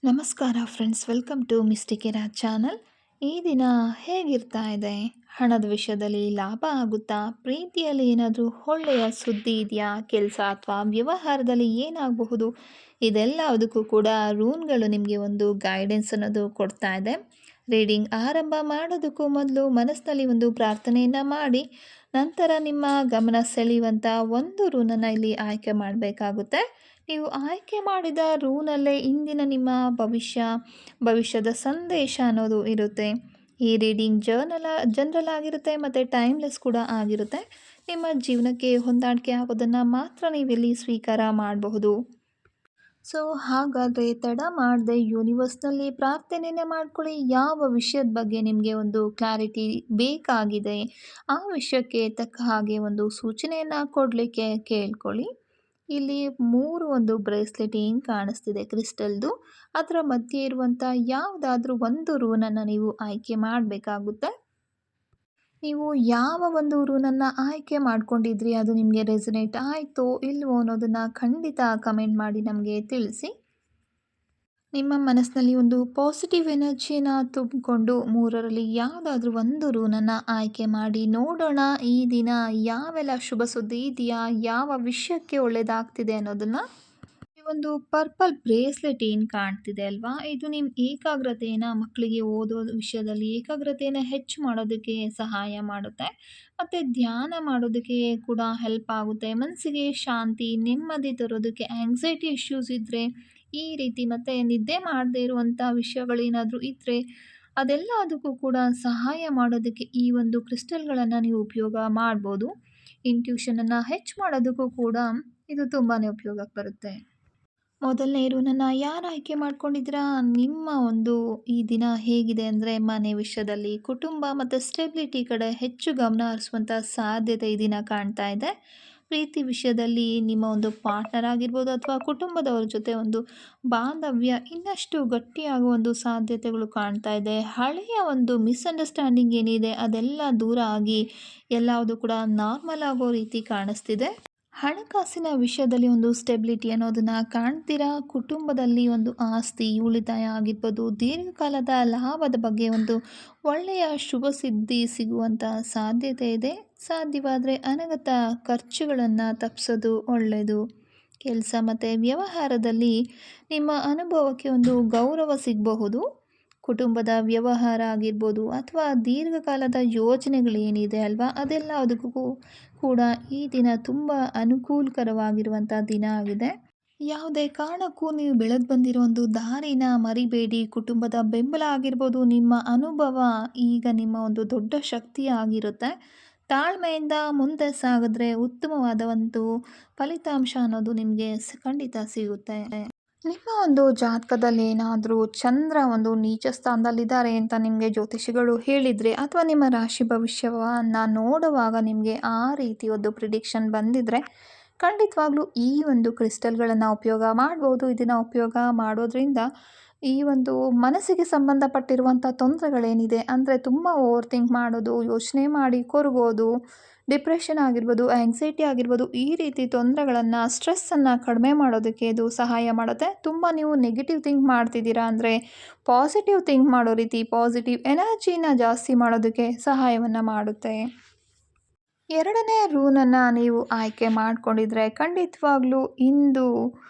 ನಮಸ್ಕಾರ friends, welcome to ಮಿಸ್ಟಿಕೆರಾ channel. ಈ ದಿನ ಹೇಗಿರ್ತಾ ಇದೆ? ಹಣದ ವಿಷಯದಲ್ಲಿ ಲಾಭ ಆಗುತ್ತಾ? ಪ್ರೀತಿಯಲ್ಲಿ ಏನಾದರೂ ಒಳ್ಳೆಯ ಸುದ್ದಿ ಇದೆಯಾ? ಕೆಲಸ ಅಥವಾ ವ್ಯವಹಾರದಲ್ಲಿ ಏನಾಗಬಹುದು? ಇದೆಲ್ಲದಕ್ಕೂ ಕೂಡ ರೂನ್ಗಳು ನಿಮಗೆ ಒಂದು ಗೈಡೆನ್ಸ್ ಅನ್ನೋದು ಕೊಡ್ತಾ ಇದೆ. ರೀಡಿಂಗ್ ಆರಂಭ ಮಾಡೋದಕ್ಕೂ ಮೊದಲು ಮನಸ್ಸಿನಲ್ಲಿ ಒಂದು ಪ್ರಾರ್ಥನೆಯನ್ನು ಮಾಡಿ, ನಂತರ ನಿಮ್ಮ ಗಮನ ಸೆಳೆಯುವಂಥ ಒಂದು ರೂನನ್ನು ಇಲ್ಲಿ ಆಯ್ಕೆ ಮಾಡಬೇಕಾಗುತ್ತೆ. ನೀವು ಆಯ್ಕೆ ಮಾಡಿದ ರೂನಲ್ಲೇ ಇಂದಿನ ನಿಮ್ಮ ಭವಿಷ್ಯದ ಸಂದೇಶ ಅನ್ನೋದು ಇರುತ್ತೆ. ಈ ರೀಡಿಂಗ್ ಜನರಲ್ ಆಗಿರುತ್ತೆ ಮತ್ತು ಟೈಮ್ಲೆಸ್ ಕೂಡ ಆಗಿರುತ್ತೆ. ನಿಮ್ಮ ಜೀವನಕ್ಕೆ ಹೊಂದಾಣಿಕೆ ಆಗೋದನ್ನು ಮಾತ್ರ ನೀವಿಲ್ಲಿ ಸ್ವೀಕಾರ ಮಾಡಬಹುದು. ಸೊ ಹಾಗಾದರೆ ತಡ ಮಾಡದೆ ಯೂನಿವರ್ಸ್ನಲ್ಲಿ ಪ್ರಾರ್ಥನೆಯನ್ನು ಮಾಡ್ಕೊಳ್ಳಿ. ಯಾವ ವಿಷಯದ ಬಗ್ಗೆ ನಿಮಗೆ ಒಂದು ಕ್ಲಾರಿಟಿ ಬೇಕಾಗಿದೆ, ಆ ವಿಷಯಕ್ಕೆ ತಕ್ಕ ಹಾಗೆ ಒಂದು ಸೂಚನೆಯನ್ನು ಕೊಡಲಿಕ್ಕೆ ಕೇಳ್ಕೊಳ್ಳಿ. ಇಲ್ಲಿ 3 ಒಂದು ಬ್ರೇಸ್ಲೆಟ್ ಏನು ಕಾಣಿಸ್ತಿದೆ ಕ್ರಿಸ್ಟಲ್ದು, ಅದರ ಮಧ್ಯೆ ಇರುವಂಥ ಯಾವುದಾದ್ರೂ ಒಂದು ರೂನನ್ನು ನೀವು ಆಯ್ಕೆ ಮಾಡಬೇಕಾಗುತ್ತೆ. ನೀವು ಯಾವ ಒಂದು ರೂನನ್ನು ಆಯ್ಕೆ ಮಾಡ್ಕೊಂಡಿದ್ರಿ, ಅದು ನಿಮಗೆ ರೆಸನೇಟ್ ಆಯಿತೋ ಇಲ್ವೋ ಅನ್ನೋದನ್ನು ಖಂಡಿತ ಕಮೆಂಟ್ ಮಾಡಿ ನಮಗೆ ತಿಳಿಸಿ. ನಿಮ್ಮ ಮನಸ್ಸಿನಲ್ಲಿ ಒಂದು ಪಾಸಿಟಿವ್ ಎನರ್ಜಿನ ತುಂಬಿಕೊಂಡು 3ರಲ್ಲಿ ಯಾವುದಾದ್ರೂ ಒಂದು ರೂನನ್ನು ಆಯ್ಕೆ ಮಾಡಿ ನೋಡೋಣ. ಈ ದಿನ ಯಾವೆಲ್ಲ ಶುಭ ಸುದ್ದಿ ಇದೆಯಾ, ಯಾವ ವಿಷಯಕ್ಕೆ ಒಳ್ಳೆಯದಾಗ್ತಿದೆ ಅನ್ನೋದನ್ನು. ಈ ಒಂದು ಪರ್ಪಲ್ ಬ್ರೇಸ್ಲೆಟ್ ಏನು ಕಾಣ್ತಿದೆ ಅಲ್ವಾ, ಇದು ನಿಮ್ಮ ಏಕಾಗ್ರತೆಯನ್ನು, ಮಕ್ಕಳಿಗೆ ಓದೋ ವಿಷಯದಲ್ಲಿ ಏಕಾಗ್ರತೆಯನ್ನು ಹೆಚ್ಚು ಮಾಡೋದಕ್ಕೆ ಸಹಾಯ ಮಾಡುತ್ತೆ ಮತ್ತು ಧ್ಯಾನ ಮಾಡೋದಕ್ಕೆ ಕೂಡ ಹೆಲ್ಪ್ ಆಗುತ್ತೆ. ಮನಸ್ಸಿಗೆ ಶಾಂತಿ, ನೆಮ್ಮದಿ ತರೋದಕ್ಕೆ, ಆಂಗ್ಸೈಟಿ ಇಶ್ಯೂಸ್ ಇದ್ದರೆ ಈ ರೀತಿ, ಮತ್ತು ನಿದ್ದೆ ಮಾಡದೇ ಇರುವಂಥ ವಿಷಯಗಳೇನಾದರೂ ಇದ್ದರೆ ಅದೆಲ್ಲದಕ್ಕೂ ಕೂಡ ಸಹಾಯ ಮಾಡೋದಕ್ಕೆ ಈ ಒಂದು ಕ್ರಿಸ್ಟಲ್ಗಳನ್ನು ನೀವು ಉಪಯೋಗ ಮಾಡ್ಬೋದು. ಇಂಟ್ಯೂಷನನ್ನು ಹೆಚ್ಚು ಮಾಡೋದಕ್ಕೂ ಕೂಡ ಇದು ತುಂಬಾ ಉಪಯೋಗಕ್ಕೆ ಬರುತ್ತೆ. ಮೊದಲನೇ ರೂನನ್ನು ಯಾರು ಆಯ್ಕೆ ಮಾಡ್ಕೊಂಡಿದ್ದೀರಾ? ನಿಮ್ಮ ಒಂದು ಈ ದಿನ ಹೇಗಿದೆ ಅಂದರೆ, ಮನೆ ವಿಷಯದಲ್ಲಿ, ಕುಟುಂಬ ಮತ್ತು ಸ್ಟೆಬಿಲಿಟಿ ಕಡೆ ಹೆಚ್ಚು ಗಮನ ಹರಿಸುವಂಥ ಸಾಧ್ಯತೆ ಈ ದಿನ ಕಾಣ್ತಾ ಇದೆ. ಪ್ರೀತಿ ವಿಷಯದಲ್ಲಿ ನಿಮ್ಮ ಒಂದು ಪಾರ್ಟ್ನರ್ ಆಗಿರ್ಬೋದು ಅಥವಾ ಕುಟುಂಬದವ್ರ ಜೊತೆ ಒಂದು ಬಾಂಧವ್ಯ ಇನ್ನಷ್ಟು ಗಟ್ಟಿಯಾಗುವ ಒಂದು ಸಾಧ್ಯತೆಗಳು ಕಾಣ್ತಾ ಇದೆ. ಹಳೆಯ ಒಂದು ಮಿಸ್ಅಂಡರ್ಸ್ಟ್ಯಾಂಡಿಂಗ್ ಏನಿದೆ ಅದೆಲ್ಲ ದೂರ ಆಗಿ ಎಲ್ಲವುದು ಕೂಡ ನಾರ್ಮಲ್ ಆಗೋ ರೀತಿ ಕಾಣಿಸ್ತಿದೆ. ಹಣಕಾಸಿನ ವಿಷಯದಲ್ಲಿ ಒಂದು ಸ್ಟೆಬಿಲಿಟಿ ಅನ್ನೋದನ್ನು ಕಾಣ್ತೀರಾ. ಕುಟುಂಬದಲ್ಲಿ ಒಂದು ಆಸ್ತಿ ಉಳಿತಾಯ ಆಗಿರ್ಬೋದು, ದೀರ್ಘಕಾಲದ ಲಾಭದ ಬಗ್ಗೆ ಒಂದು ಒಳ್ಳೆಯ ಶುಭ ಸುದ್ದಿ ಸಿಗುವಂಥ ಸಾಧ್ಯತೆ ಇದೆ. ಸಾಧ್ಯವಾದರೆ ಅನಗತ್ಯ ಖರ್ಚುಗಳನ್ನು ತಪ್ಪಿಸೋದು ಒಳ್ಳೆಯದು. ಕೆಲಸ ಮತ್ತು ವ್ಯವಹಾರದಲ್ಲಿ ನಿಮ್ಮ ಅನುಭವಕ್ಕೆ ಒಂದು ಗೌರವ ಸಿಗಬಹುದು. ಕುಟುಂಬದ ವ್ಯವಹಾರ ಆಗಿರ್ಬೋದು ಅಥವಾ ದೀರ್ಘಕಾಲದ ಯೋಜನೆಗಳೇನಿದೆ ಅಲ್ವಾ, ಅದೆಲ್ಲದಕ್ಕೂ ಕೂಡ ಈ ದಿನ ತುಂಬ ಅನುಕೂಲಕರವಾಗಿರುವಂಥ ದಿನ ಆಗಿದೆ. ಯಾವುದೇ ಕಾರಣಕ್ಕೂ ನೀವು ಬೆಳೆದು ಬಂದಿರೋ ಒಂದು ದಾರಿನ ಮರಿಬೇಡಿ. ಕುಟುಂಬದ ಬೆಂಬಲ ಆಗಿರ್ಬೋದು, ನಿಮ್ಮ ಅನುಭವ ಈಗ ನಿಮ್ಮ ಒಂದು ದೊಡ್ಡ ಶಕ್ತಿ ಆಗಿರುತ್ತೆ. ತಾಳ್ಮೆಯಿಂದ ಮುಂದೆ ಸಾಗಿದ್ರೆ ಉತ್ತಮವಾದ ಒಂದು ಫಲಿತಾಂಶ ಅನ್ನೋದು ನಿಮಗೆ ಖಂಡಿತ ಸಿಗುತ್ತೆ. ನಿಮ್ಮ ಒಂದು ಜಾತಕದಲ್ಲಿ ಏನಾದರೂ ಚಂದ್ರ ಒಂದು ನೀಚ ಸ್ಥಾನದಲ್ಲಿದ್ದಾರೆ ಅಂತ ನಿಮಗೆ ಜ್ಯೋತಿಷಿಗಳು ಹೇಳಿದರೆ, ಅಥವಾ ನಿಮ್ಮ ರಾಶಿ ಭವಿಷ್ಯವನ್ನು ನೋಡುವಾಗ ನಿಮಗೆ ಆ ರೀತಿ ಒಂದು ಪ್ರಿಡಿಕ್ಷನ್ ಬಂದಿದ್ದರೆ, ಖಂಡಿತವಾಗ್ಲೂ ಈ ಒಂದು ಕ್ರಿಸ್ಟಲ್ಗಳನ್ನು ಉಪಯೋಗ ಮಾಡ್ಬೋದು. ಇದನ್ನು ಉಪಯೋಗ ಮಾಡೋದ್ರಿಂದ ಈ ಒಂದು ಮನಸ್ಸಿಗೆ ಸಂಬಂಧಪಟ್ಟಿರುವಂಥ ತೊಂದರೆಗಳೇನಿದೆ ಅಂದರೆ, ತುಂಬ ಓವರ್ ಥಿಂಕ್ ಮಾಡೋದು, ಯೋಚನೆ ಮಾಡಿ ಕೊರಗೋದು, ಡಿಪ್ರೆಷನ್ ಆಗಿರ್ಬೋದು, ಆ್ಯಂಗ್ಸೈಟಿ ಆಗಿರ್ಬೋದು, ಈ ರೀತಿ ತೊಂದರೆಗಳನ್ನು, ಸ್ಟ್ರೆಸ್ಸನ್ನು ಕಡಿಮೆ ಮಾಡೋದಕ್ಕೆ ಇದು ಸಹಾಯ ಮಾಡುತ್ತೆ. ತುಂಬ ನೀವು ನೆಗೆಟಿವ್ ಥಿಂಕ್ ಮಾಡ್ತಿದ್ದೀರಾ ಅಂದರೆ ಪಾಸಿಟಿವ್ ಥಿಂಕ್ ಮಾಡೋ ರೀತಿ, ಪಾಸಿಟಿವ್ ಎನರ್ಜಿನ ಜಾಸ್ತಿ ಮಾಡೋದಕ್ಕೆ ಸಹಾಯವನ್ನು ಮಾಡುತ್ತೆ. 2ನೇ ರೂನನ್ನು ನೀವು ಆಯ್ಕೆ ಮಾಡಿಕೊಂಡಿದ್ರೆ ಖಂಡಿತವಾಗ್ಲೂ ಇಂದು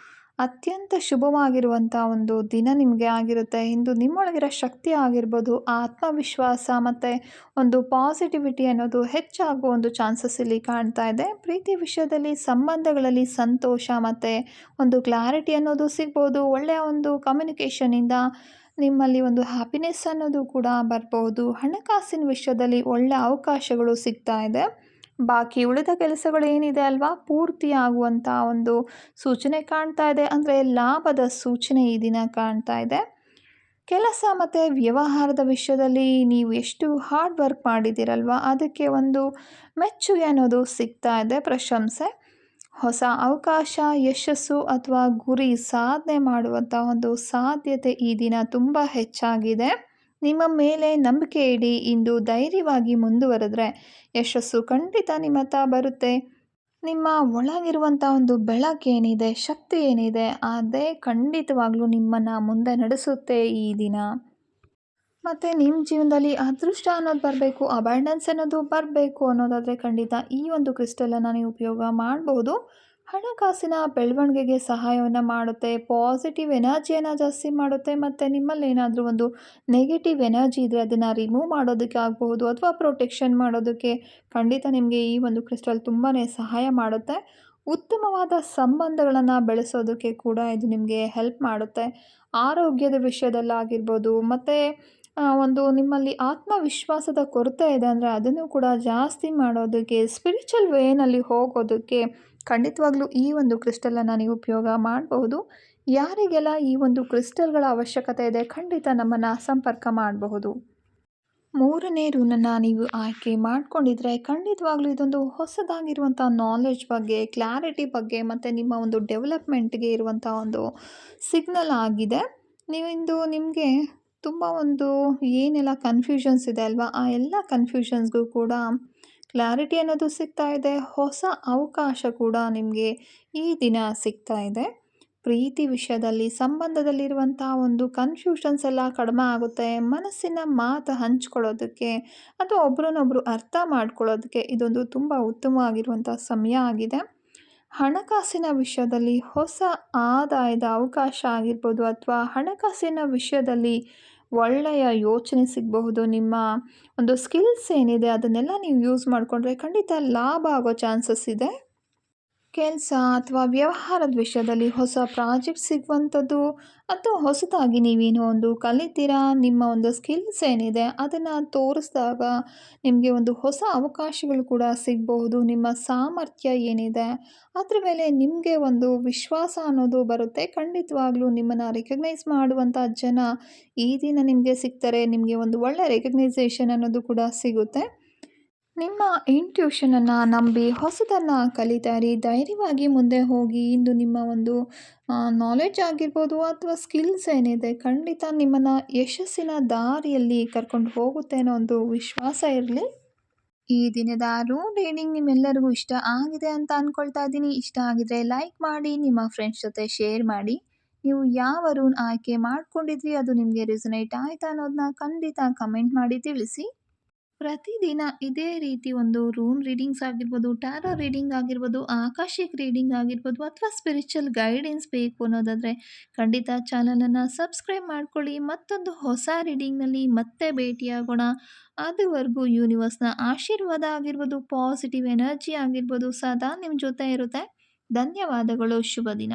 ಅತ್ಯಂತ ಶುಭವಾಗಿರುವಂಥ ಒಂದು ದಿನ ನಿಮಗೆ ಆಗಿರುತ್ತೆ. ಇಂದು ನಿಮ್ಮೊಳಗಿರೋ ಶಕ್ತಿ ಆಗಿರ್ಬೋದು, ಆತ್ಮವಿಶ್ವಾಸ ಮತ್ತು ಒಂದು ಪಾಸಿಟಿವಿಟಿ ಅನ್ನೋದು ಹೆಚ್ಚಾಗುವ ಒಂದು ಚಾನ್ಸಸ್ ಇಲ್ಲಿ ಕಾಣ್ತಾ ಇದೆ. ಪ್ರೀತಿ ವಿಷಯದಲ್ಲಿ, ಸಂಬಂಧಗಳಲ್ಲಿ ಸಂತೋಷ ಮತ್ತು ಒಂದು ಕ್ಲಾರಿಟಿ ಅನ್ನೋದು ಸಿಗ್ಬೋದು. ಒಳ್ಳೆಯ ಒಂದು ಕಮ್ಯುನಿಕೇಷನಿಂದ ನಿಮ್ಮಲ್ಲಿ ಒಂದು ಹ್ಯಾಪಿನೆಸ್ ಅನ್ನೋದು ಕೂಡ ಬರ್ಬೋದು. ಹಣಕಾಸಿನ ವಿಷಯದಲ್ಲಿ ಒಳ್ಳೆಯ ಅವಕಾಶಗಳು ಸಿಗ್ತಾ ಇದೆ. ಬಾಕಿ ಉಳಿದ ಕೆಲಸಗಳು ಏನಿದೆ ಅಲ್ವಾ, ಪೂರ್ತಿ ಆಗುವಂಥ ಒಂದು ಸೂಚನೆ ಕಾಣ್ತಾ ಇದೆ. ಅಂದರೆ ಲಾಭದ ಸೂಚನೆ ಈ ದಿನ ಕಾಣ್ತಾ ಇದೆ. ಕೆಲಸ ಮತ್ತು ವ್ಯವಹಾರದ ವಿಷಯದಲ್ಲಿ ನೀವು ಎಷ್ಟು ಹಾರ್ಡ್ ವರ್ಕ್ ಮಾಡಿದ್ದೀರಲ್ವ, ಅದಕ್ಕೆ ಒಂದು ಮೆಚ್ಚುಗೆ ಅನ್ನೋದು ಸಿಗ್ತಾ ಇದೆ, ಪ್ರಶಂಸೆ. ಹೊಸ ಅವಕಾಶ, ಯಶಸ್ಸು ಅಥವಾ ಗುರಿ ಸಾಧನೆ ಮಾಡುವಂಥ ಒಂದು ಸಾಧ್ಯತೆ ಈ ದಿನ ತುಂಬ ಹೆಚ್ಚಾಗಿದೆ. ನಿಮ್ಮ ಮೇಲೆ ನಂಬಿಕೆ ಇಡಿ. ಇಂದು ಧೈರ್ಯವಾಗಿ ಮುಂದುವರೆದ್ರೆ ಯಶಸ್ಸು ಖಂಡಿತ ನಿಮ್ಮ ಹತ್ರ ಬರುತ್ತೆ. ನಿಮ್ಮ ಒಳಗಿರುವಂಥ ಒಂದು ಬೆಳಕೇನಿದೆ, ಶಕ್ತಿ ಏನಿದೆ, ಅದೇ ಖಂಡಿತವಾಗ್ಲೂ ನಿಮ್ಮನ್ನು ಮುಂದೆ ನಡೆಸುತ್ತೆ ಈ ದಿನ. ಮತ್ತು ನಿಮ್ಮ ಜೀವನದಲ್ಲಿ ಅದೃಷ್ಟ ಅನ್ನೋದು ಬರಬೇಕು, ಅಬಂಡೆನ್ಸ್ ಅನ್ನೋದು ಬರಬೇಕು ಅನ್ನೋದಾದರೆ ಖಂಡಿತ ಈ ಒಂದು ಕ್ರಿಸ್ಟಲನ್ನು ನೀವು ಉಪಯೋಗ ಮಾಡಬಹುದು. ಹಣಕಾಸಿನ ಬೆಳವಣಿಗೆಗೆ ಸಹಾಯವನ್ನು ಮಾಡುತ್ತೆ, ಪಾಸಿಟಿವ್ ಎನರ್ಜಿಯನ್ನು ಜಾಸ್ತಿ ಮಾಡುತ್ತೆ, ಮತ್ತು ನಿಮ್ಮಲ್ಲಿ ಏನಾದರೂ ಒಂದು ನೆಗೆಟಿವ್ ಎನರ್ಜಿ ಇದ್ದರೆ ಅದನ್ನು ರಿಮೂವ್ ಮಾಡೋದಕ್ಕೆ ಆಗಬಹುದು ಅಥವಾ ಪ್ರೊಟೆಕ್ಷನ್ ಮಾಡೋದಕ್ಕೆ ಖಂಡಿತ ನಿಮಗೆ ಈ ಒಂದು ಕ್ರಿಸ್ಟಲ್ ತುಂಬಾ ಸಹಾಯ ಮಾಡುತ್ತೆ. ಉತ್ತಮವಾದ ಸಂಬಂಧಗಳನ್ನು ಬೆಳೆಸೋದಕ್ಕೆ ಕೂಡ ಇದು ನಿಮಗೆ ಹೆಲ್ಪ್ ಮಾಡುತ್ತೆ. ಆರೋಗ್ಯದ ವಿಷಯದಲ್ಲಾಗಿರ್ಬೋದು, ಮತ್ತು ಒಂದು ನಿಮ್ಮಲ್ಲಿ ಆತ್ಮವಿಶ್ವಾಸದ ಕೊರತೆ ಇದೆ ಅಂದರೆ ಅದನ್ನು ಕೂಡ ಜಾಸ್ತಿ ಮಾಡೋದಕ್ಕೆ, ಸ್ಪಿರಿಚುವಲ್ ವೇನಲ್ಲಿ ಹೋಗೋದಕ್ಕೆ ಖಂಡಿತವಾಗ್ಲೂ ಈ ಒಂದು ಕ್ರಿಸ್ಟಲನ್ನು ನೀವು ಉಪಯೋಗ ಮಾಡಬಹುದು. ಯಾರಿಗೆಲ್ಲ ಈ ಒಂದು ಕ್ರಿಸ್ಟಲ್ಗಳ ಅವಶ್ಯಕತೆ ಇದೆ ಖಂಡಿತ ನಮ್ಮನ್ನು ಸಂಪರ್ಕ ಮಾಡಬಹುದು. ಮೂರನೇ ರೂನನ್ನು ನೀವು ಆಯ್ಕೆ ಮಾಡಿಕೊಂಡಿದ್ರೆ ಖಂಡಿತವಾಗ್ಲೂ ಇದೊಂದು ಹೊಸದಾಗಿರುವಂಥ ನಾಲೆಡ್ಜ್ ಬಗ್ಗೆ, ಕ್ಲಾರಿಟಿ ಬಗ್ಗೆ ಮತ್ತು ನಿಮ್ಮ ಒಂದು ಡೆವಲಪ್ಮೆಂಟ್ಗೆ ಇರುವಂಥ ಒಂದು ಸಿಗ್ನಲ್ ಆಗಿದೆ. ನೀವಿಂದು ನಿಮಗೆ ತುಂಬ ಒಂದು ಏನೆಲ್ಲ ಕನ್ಫ್ಯೂಷನ್ಸ್ ಇದೆ ಅಲ್ವಾ, ಆ ಎಲ್ಲ ಕನ್ಫ್ಯೂಷನ್ಸ್ಗೂ ಕೂಡ ಕ್ಲಾರಿಟಿ ಅನ್ನೋದು ಸಿಗ್ತಾ ಇದೆ. ಹೊಸ ಅವಕಾಶ ಕೂಡ ನಿಮಗೆ ಈ ದಿನ ಸಿಗ್ತಾ ಇದೆ. ಪ್ರೀತಿ ವಿಷಯದಲ್ಲಿ, ಸಂಬಂಧದಲ್ಲಿರುವಂಥ ಒಂದು ಕನ್ಫ್ಯೂಷನ್ಸ್ ಎಲ್ಲ ಕಡಿಮೆ ಆಗುತ್ತೆ. ಮನಸ್ಸಿನ ಮಾತು ಹಂಚ್ಕೊಳ್ಳೋದಕ್ಕೆ ಅಥವಾ ಒಬ್ರನ್ನೊಬ್ರು ಅರ್ಥ ಮಾಡ್ಕೊಳ್ಳೋದಕ್ಕೆ ಇದೊಂದು ತುಂಬ ಉತ್ತಮವಾಗಿರುವಂಥ ಸಮಯ ಆಗಿದೆ. ಹಣಕಾಸಿನ ವಿಷಯದಲ್ಲಿ ಹೊಸ ಆದಾಯದ ಅವಕಾಶ ಆಗಿರ್ಬೋದು ಅಥವಾ ಹಣಕಾಸಿನ ವಿಷಯದಲ್ಲಿ ಒಳ್ಳೆಯ ಯೋಚನೆ ಸಿಗಬಹುದು. ನಿಮ್ಮ ಒಂದು ಸ್ಕಿಲ್ಸ್ ಏನಿದೆ ಅದನ್ನೆಲ್ಲ ನೀವು ಯೂಸ್ ಮಾಡಿಕೊಂಡ್ರೆ ಖಂಡಿತ ಲಾಭ ಆಗೋ ಚಾನ್ಸಸ್ ಇದೆ. ಕೆಲಸ ಅಥವಾ ವ್ಯವಹಾರದ ವಿಷಯದಲ್ಲಿ ಹೊಸ ಪ್ರಾಜೆಕ್ಟ್ ಸಿಗುವಂಥದ್ದು ಅಥವಾ ಹೊಸದಾಗಿ ನೀವೇನೋ ಒಂದು ಕಲಿತೀರಾ, ನಿಮ್ಮ ಒಂದು ಸ್ಕಿಲ್ಸ್ ಏನಿದೆ ಅದನ್ನು ತೋರಿಸಿದಾಗ ನಿಮಗೆ ಒಂದು ಹೊಸ ಅವಕಾಶಗಳು ಕೂಡ ಸಿಗಬಹುದು. ನಿಮ್ಮ ಸಾಮರ್ಥ್ಯ ಏನಿದೆ ಅದ್ರ ಮೇಲೆ ನಿಮಗೆ ಒಂದು ವಿಶ್ವಾಸ ಅನ್ನೋದು ಬರುತ್ತೆ. ಖಂಡಿತವಾಗ್ಲೂ ನಿಮ್ಮನ್ನು ರೆಕಗ್ನೈಸ್ ಮಾಡುವಂಥ ಜನ ಈ ದಿನ ನಿಮಗೆ ಸಿಗ್ತಾರೆ. ನಿಮಗೆ ಒಂದು ಒಳ್ಳೆ ರೆಕಗ್ನೈಸೇಷನ್ ಅನ್ನೋದು ಕೂಡ ಸಿಗುತ್ತೆ. ನಿಮ್ಮ ಇಂಟ್ಯೂಷನನ್ನು ನಂಬಿ ಹೊಸದನ್ನು ಕಲಿತಾ ಇರಿ. ಧೈರ್ಯವಾಗಿ ಮುಂದೆ ಹೋಗಿ. ಇಂದು ನಿಮ್ಮ ಒಂದು ನಾಲೆಡ್ಜ್ ಆಗಿರ್ಬೋದು ಅಥವಾ ಸ್ಕಿಲ್ಸ್ ಏನಿದೆ ಖಂಡಿತ ನಿಮ್ಮನ್ನು ಯಶಸ್ಸಿನ ದಾರಿಯಲ್ಲಿ ಕರ್ಕೊಂಡು ಹೋಗುತ್ತೆ ಅನ್ನೋ ಒಂದು ವಿಶ್ವಾಸ ಇರಲಿ. ಈ ದಿನದ ರೂಮ್ ರೀಡಿಂಗ್ ನಿಮ್ಮೆಲ್ಲರಿಗೂ ಇಷ್ಟ ಆಗಿದೆ ಅಂತ ಅಂದ್ಕೊಳ್ತಾ ಇದ್ದೀನಿ. ಇಷ್ಟ ಆಗಿದ್ರೆ ಲೈಕ್ ಮಾಡಿ, ನಿಮ್ಮ ಫ್ರೆಂಡ್ಸ್ ಜೊತೆ ಶೇರ್ ಮಾಡಿ. ನೀವು ಯಾವ ರೂಮ್ ಆಯ್ಕೆ ಮಾಡ್ಕೊಂಡಿದ್ರಿ, ಅದು ನಿಮಗೆ ರೆಸೊನೇಟ್ ಆಯಿತಾ ಅನ್ನೋದನ್ನ ಖಂಡಿತ ಕಮೆಂಟ್ ಮಾಡಿ ತಿಳಿಸಿ. ಪ್ರತಿದಿನ ಇದೇ ರೀತಿ ಒಂದು ರೂಮ್ ರೀಡಿಂಗ್ಸ್ ಆಗಿರ್ಬೋದು, ಟ್ಯಾರೋ ರೀಡಿಂಗ್ ಆಗಿರ್ಬೋದು, ಆಕಾಶಿಕ್ ರೀಡಿಂಗ್ ಆಗಿರ್ಬೋದು ಅಥವಾ ಸ್ಪಿರಿಚುವಲ್ ಗೈಡೆನ್ಸ್ ಬೇಕು ಅನ್ನೋದಾದರೆ ಖಂಡಿತ ಚಾನಲನ್ನು ಸಬ್ಸ್ಕ್ರೈಬ್ ಮಾಡ್ಕೊಳ್ಳಿ. ಮತ್ತೊಂದು ಹೊಸ ರೀಡಿಂಗ್ನಲ್ಲಿ ಮತ್ತೆ ಭೇಟಿಯಾಗೋಣ. ಅದುವರೆಗೂ ಯೂನಿವರ್ಸ್ನ ಆಶೀರ್ವಾದ ಆಗಿರ್ಬೋದು, ಪಾಸಿಟಿವ್ ಎನರ್ಜಿ ಆಗಿರ್ಬೋದು ಸದಾ ನಿಮ್ಮ ಜೊತೆ ಇರುತ್ತೆ. ಧನ್ಯವಾದಗಳು. ಶುಭ ದಿನ.